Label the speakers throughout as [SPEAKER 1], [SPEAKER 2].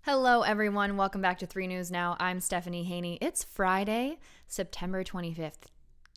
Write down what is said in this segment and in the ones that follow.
[SPEAKER 1] Hello, everyone. Welcome back to 3 News Now. I'm Stephanie Haney. It's Friday, September 25th.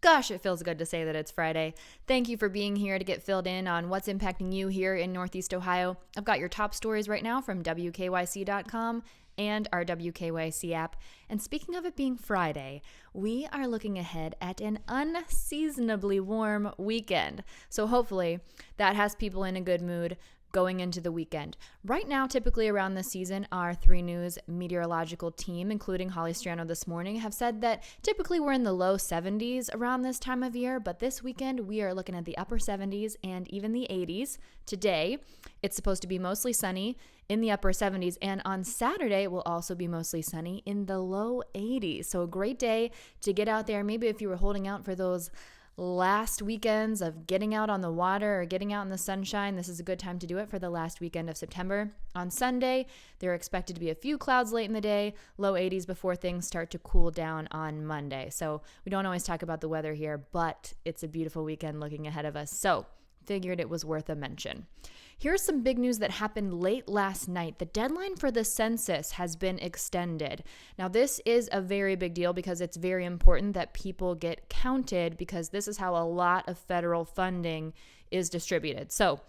[SPEAKER 1] Gosh, it feels good to say that it's Friday. Thank you for being here to get filled in on what's impacting you here in Northeast Ohio. I've got your top stories right now from WKYC.com and our WKYC app. And speaking of it being Friday, we are looking ahead at an unseasonably warm weekend. So hopefully that has people in a good mood going into the weekend. Right now, typically around this season, our 3 News meteorological team, including Holly Strano this morning, have said that typically we're in the low 70s around this time of year, but this weekend we are looking at the upper 70s and even the 80s. Today, it's supposed to be mostly sunny in the upper 70s, and on Saturday, it will also be mostly sunny in the low 80s. So a great day to get out there. Maybe if you were holding out for those last weekends of getting out on the water or getting out in the sunshine, this is a good time to do it for the last weekend of September. On Sunday, there are expected to be a few clouds late in the day, low 80s before things start to cool down on Monday. So we don't always talk about the weather here, but it's a beautiful weekend looking ahead of us. So figured it was worth a mention. Here's some big news that happened late last night. The deadline for the census has been extended. Now, this is a very big deal because it's very important that people get counted because this is how a lot of federal funding is distributed. So,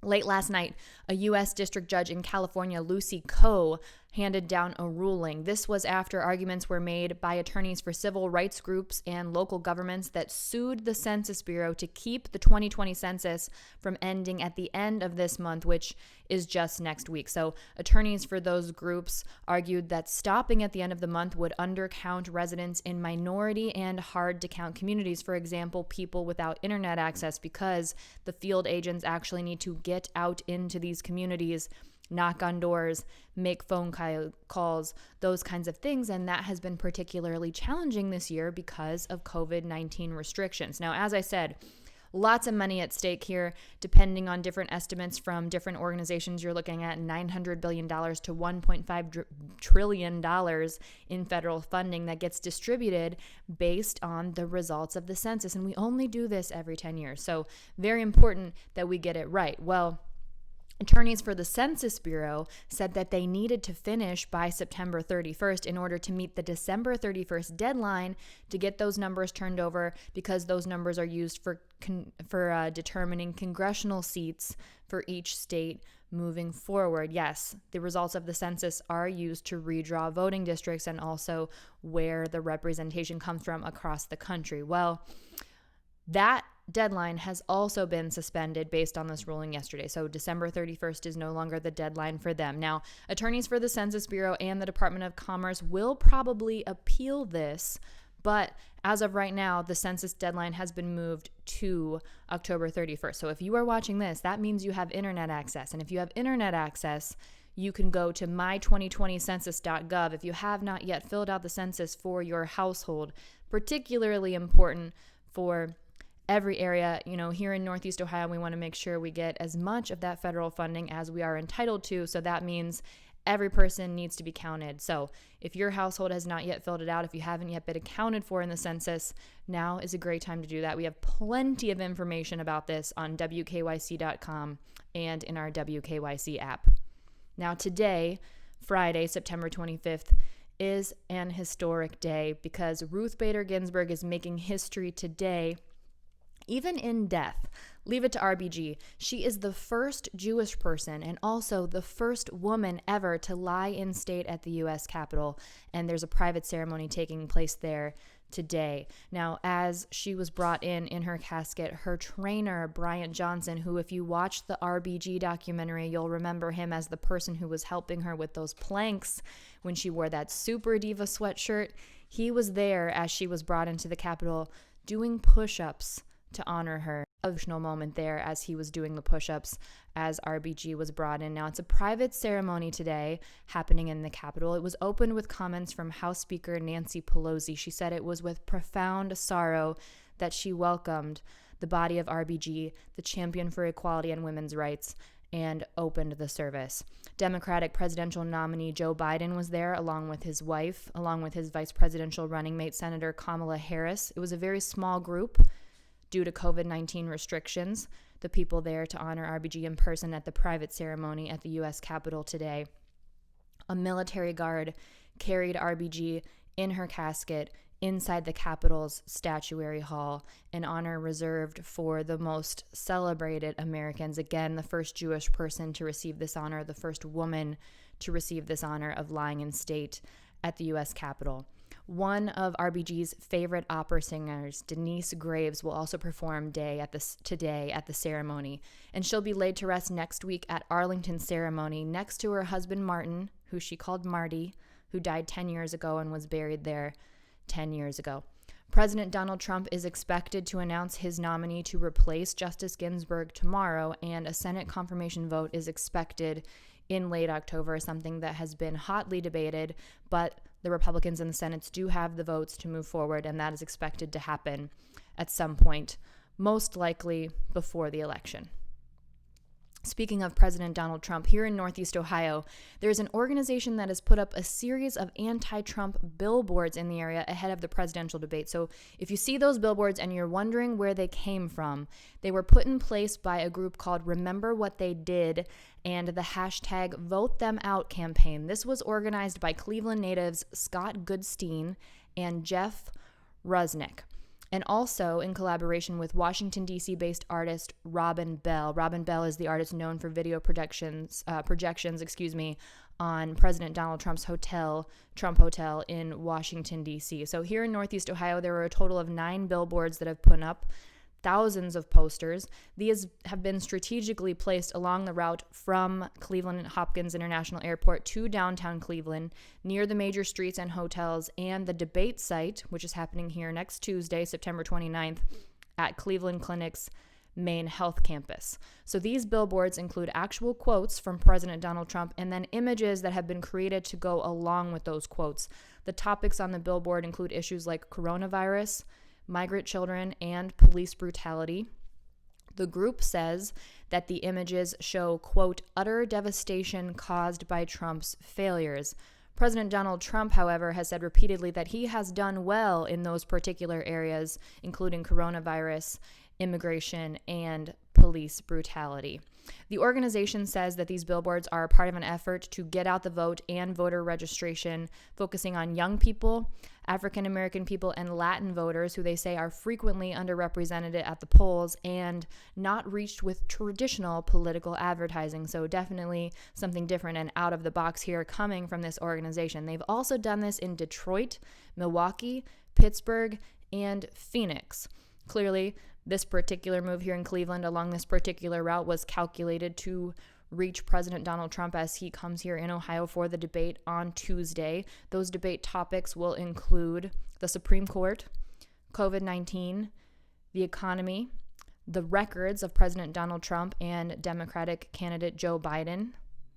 [SPEAKER 1] late last night, a U.S. district judge in California, Lucy Koh, handed down a ruling. This was after arguments were made by attorneys for civil rights groups and local governments that sued the Census Bureau to keep the 2020 census from ending at the end of this month, which is just next week. So attorneys for those groups argued that stopping at the end of the month would undercount residents in minority and hard-to-count communities, for example, people without internet access, because the field agents actually need to get out into these communities, knock on doors, make phone calls, those kinds of things. And that has been particularly challenging this year because of COVID-19 restrictions. Now, as I said, lots of money at stake here. Depending on different estimates from different organizations, you're looking at $900 billion to $1.5 trillion in federal funding that gets distributed based on the results of the census. And we only do this every 10 years. So very important that we get it right. Well, attorneys for the Census Bureau said that they needed to finish by September 31st in order to meet the December 31st deadline to get those numbers turned over, because those numbers are used for determining congressional seats for each state moving forward. Yes, the results of the census are used to redraw voting districts and also where the representation comes from across the country. Well, that deadline has also been suspended based on this ruling yesterday. So December 31st is no longer the deadline for them. Now, attorneys for the Census Bureau and the Department of Commerce will probably appeal this, but as of right now, the census deadline has been moved to October 31st. So if you are watching this, that means you have internet access. And if you have internet access, you can go to my2020census.gov if you have not yet filled out the census for your household. Particularly important for every area. Here in Northeast Ohio, we want to make sure we get as much of that federal funding as we are entitled to. So that means every person needs to be counted. So if your household has not yet filled it out, if you haven't yet been accounted for in the census, now is a great time to do that. We have plenty of information about this on WKYC.com and in our WKYC app. Now today, Friday, September 25th, is an historic day because Ruth Bader Ginsburg is making history today, even in death. Leave it to RBG. She is the first Jewish person and also the first woman ever to lie in state at the U.S. Capitol, and there's a private ceremony taking place there today. Now, as she was brought in her casket, her trainer, Bryant Johnson, who, if you watch the RBG documentary, you'll remember him as the person who was helping her with those planks when she wore that Super Diva sweatshirt. He was there as she was brought into the Capitol doing push-ups to honor her. Emotional moment there as he was doing the push-ups as RBG was brought in. Now, it's a private ceremony today happening in the Capitol. It was opened with comments from House Speaker Nancy Pelosi. She said it was with profound sorrow that she welcomed the body of RBG, the champion for equality and women's rights, and opened the service. Democratic presidential nominee Joe Biden was there, along with his wife, along with his vice presidential running mate, Senator Kamala Harris. It was a very small group due to COVID-19 restrictions. The people there to honor RBG in person at the private ceremony at the U.S. Capitol today A military guard carried RBG in her casket inside the Capitol's Statuary Hall, an honor reserved for the most celebrated Americans. Again, the first Jewish person to receive this honor, the first woman to receive this honor of lying in state at the U.S. Capitol. One of RBG's favorite opera singers, Denise Graves, will also perform today at the ceremony, and she'll be laid to rest next week at Arlington ceremony next to her husband Martin, who she called Marty, who died 10 years ago and was buried there 10 years ago. President Donald Trump is expected to announce his nominee to replace Justice Ginsburg tomorrow, and a Senate confirmation vote is expected in late October, something that has been hotly debated, but the Republicans in the Senate do have the votes to move forward, and that is expected to happen at some point, most likely before the election. Speaking of President Donald Trump, here in Northeast Ohio, there's an organization that has put up a series of anti-Trump billboards in the area ahead of the presidential debate. So if you see those billboards and you're wondering where they came from, they were put in place by a group called Remember What They Did and the hashtag Vote Them Out campaign. This was organized by Cleveland natives Scott Goodstein and Jeff Rusnick, and also in collaboration with Washington, D.C.-based artist Robin Bell. Robin Bell is the artist known for video projections on President Donald Trump's Trump Hotel in Washington, D.C. So here in Northeast Ohio, there were a total of 9 billboards that have put up thousands of posters. These have been strategically placed along the route from Cleveland Hopkins International Airport to downtown Cleveland, near the major streets and hotels, and the debate site, which is happening here next Tuesday, September 29th, at Cleveland Clinic's main health campus. So these billboards include actual quotes from President Donald Trump and then images that have been created to go along with those quotes. The topics on the billboard include issues like coronavirus, migrant children, and police brutality. The group says that the images show, quote, utter devastation caused by Trump's failures. President Donald Trump, however, has said repeatedly that he has done well in those particular areas, including coronavirus, immigration, and police brutality. The organization says that these billboards are part of an effort to get out the vote and voter registration, focusing on young people, African American people, and Latin voters who they say are frequently underrepresented at the polls and not reached with traditional political advertising. So definitely something different and out of the box here coming from this organization. They've also done this in Detroit, Milwaukee, Pittsburgh, and Phoenix. Clearly, this particular move here in Cleveland along this particular route was calculated to reach President Donald Trump as he comes here in Ohio for the debate on Tuesday. Those debate topics will include the Supreme Court, COVID-19, the economy, the records of President Donald Trump and Democratic candidate Joe Biden,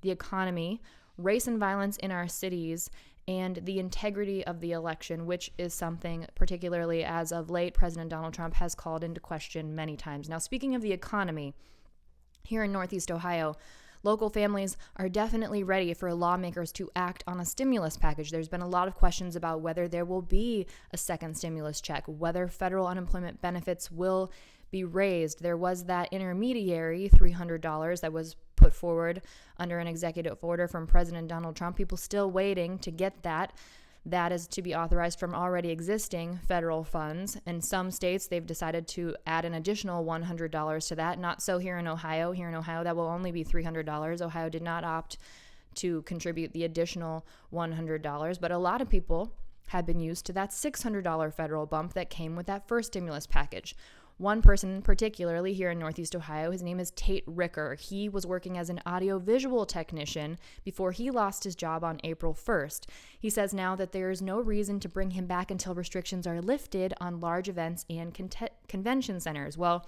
[SPEAKER 1] the economy, race and violence in our cities, and the integrity of the election, which is something particularly as of late President Donald Trump has called into question many times. Now, speaking of the economy, here in Northeast Ohio, local families are definitely ready for lawmakers to act on a stimulus package. There's been a lot of questions about whether there will be a second stimulus check, whether federal unemployment benefits will be raised. There was that intermediary $300 that was put forward under an executive order from President Donald Trump. People still waiting to get that. That is to be authorized from already existing federal funds. In some states, they've decided to add an additional $100 to that. Not so here in Ohio. Here in Ohio, that will only be $300. Ohio did not opt to contribute the additional $100, but a lot of people have been used to that $600 federal bump that came with that first stimulus package. One person particularly here in Northeast Ohio, his name is Tate Ricker. He was working as an audiovisual technician before he lost his job on April 1st. He says now that there is no reason to bring him back until restrictions are lifted on large events and convention centers. Well,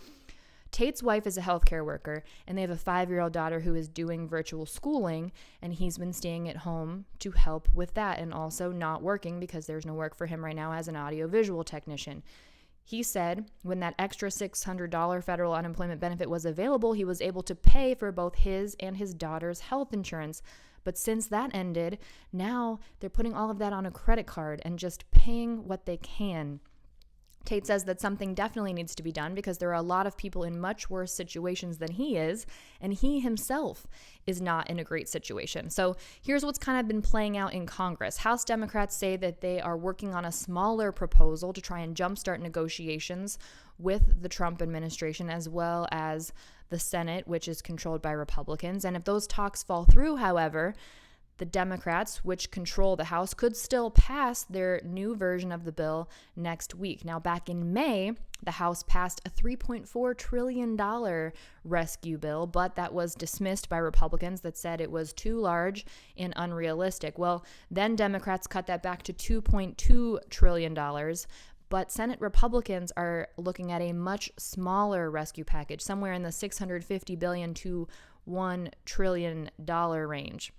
[SPEAKER 1] Tate's wife is a healthcare worker, and they have a 5-year-old daughter who is doing virtual schooling, and he's been staying at home to help with that and also not working because there's no work for him right now as an audiovisual technician. He said when that extra $600 federal unemployment benefit was available, he was able to pay for both his and his daughter's health insurance. But since that ended, now they're putting all of that on a credit card and just paying what they can. Tate says that something definitely needs to be done because there are a lot of people in much worse situations than he is, and he himself is not in a great situation. So here's what's kind of been playing out in Congress. House Democrats say that they are working on a smaller proposal to try and jumpstart negotiations with the Trump administration, as well as the Senate, which is controlled by Republicans. And if those talks fall through, however, the Democrats, which control the House, could still pass their new version of the bill next week. Now, back in May, the House passed a $3.4 trillion rescue bill, but that was dismissed by Republicans that said it was too large and unrealistic. Well, then Democrats cut that back to $2.2 trillion. But Senate Republicans are looking at a much smaller rescue package, somewhere in the $650 billion to $1 trillion range.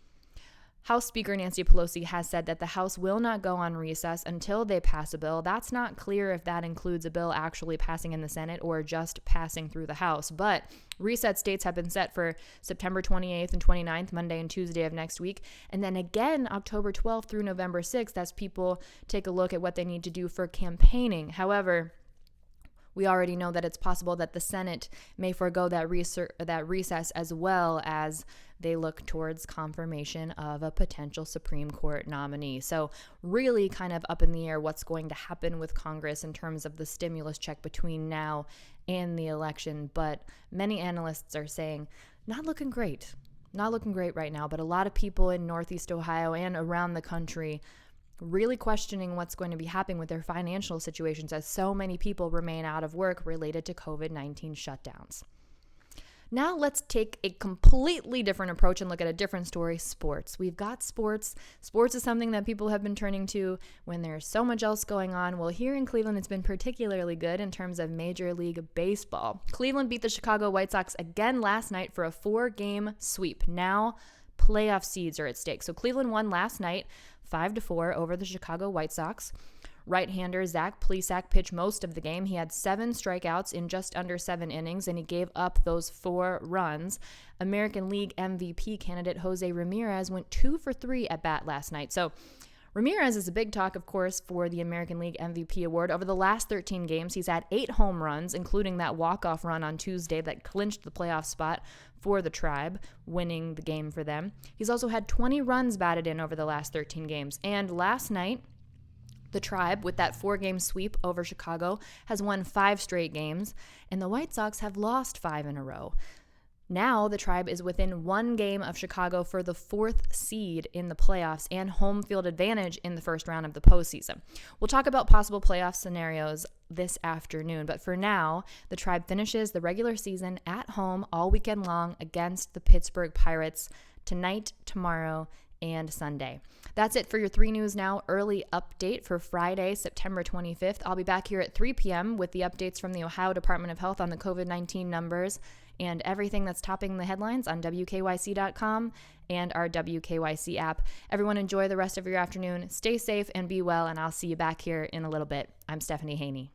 [SPEAKER 1] House Speaker Nancy Pelosi has said that the House will not go on recess until they pass a bill. That's not clear if that includes a bill actually passing in the Senate or just passing through the House. But reset dates have been set for September 28th and 29th, Monday and Tuesday of next week. And then again, October 12th through November 6th, as people take a look at what they need to do for campaigning. However, we already know that it's possible that the Senate may forego that recess, as well as they look towards confirmation of a potential Supreme Court nominee. So really kind of up in the air what's going to happen with Congress in terms of the stimulus check between now and the election. But many analysts are saying not looking great. Not looking great right now, but a lot of people in Northeast Ohio and around the country really questioning what's going to be happening with their financial situations as so many people remain out of work related to COVID-19 shutdowns. Now let's take a completely different approach and look at a different story, sports. We've got sports. Sports is something that people have been turning to when there's so much else going on. Well, here in Cleveland, it's been particularly good in terms of Major League Baseball. Cleveland beat the Chicago White Sox again last night for a 4-game sweep. Now playoff seeds are at stake. So Cleveland won last night 5-4 over the Chicago White Sox. Right-hander Zach Plesac pitched most of the game. He had 7 strikeouts in just under 7 innings, and he gave up those 4 runs. American League MVP candidate Jose Ramirez went 2 for 3 at bat last night. So Ramirez is a big talk, of course, for the American League MVP award. Over the last 13 games, he's had 8 home runs, including that walk-off run on Tuesday that clinched the playoff spot for the Tribe, winning the game for them. He's also had 20 runs batted in over the last 13 games. And last night, the Tribe, with that 4-game sweep over Chicago, has won 5 straight games, and the White Sox have lost 5 in a row. Now the Tribe is within 1 game of Chicago for the 4th seed in the playoffs and home field advantage in the first round of the postseason. We'll talk about possible playoff scenarios this afternoon, but for now, the Tribe finishes the regular season at home all weekend long against the Pittsburgh Pirates tonight, tomorrow, and Sunday. That's it for your 3 News Now early update for Friday, September 25th. I'll be back here at 3 p.m. with the updates from the Ohio Department of Health on the COVID-19 numbers and everything that's topping the headlines on WKYC.com and our WKYC app. Everyone enjoy the rest of your afternoon. Stay safe and be well, and I'll see you back here in a little bit. I'm Stephanie Haney.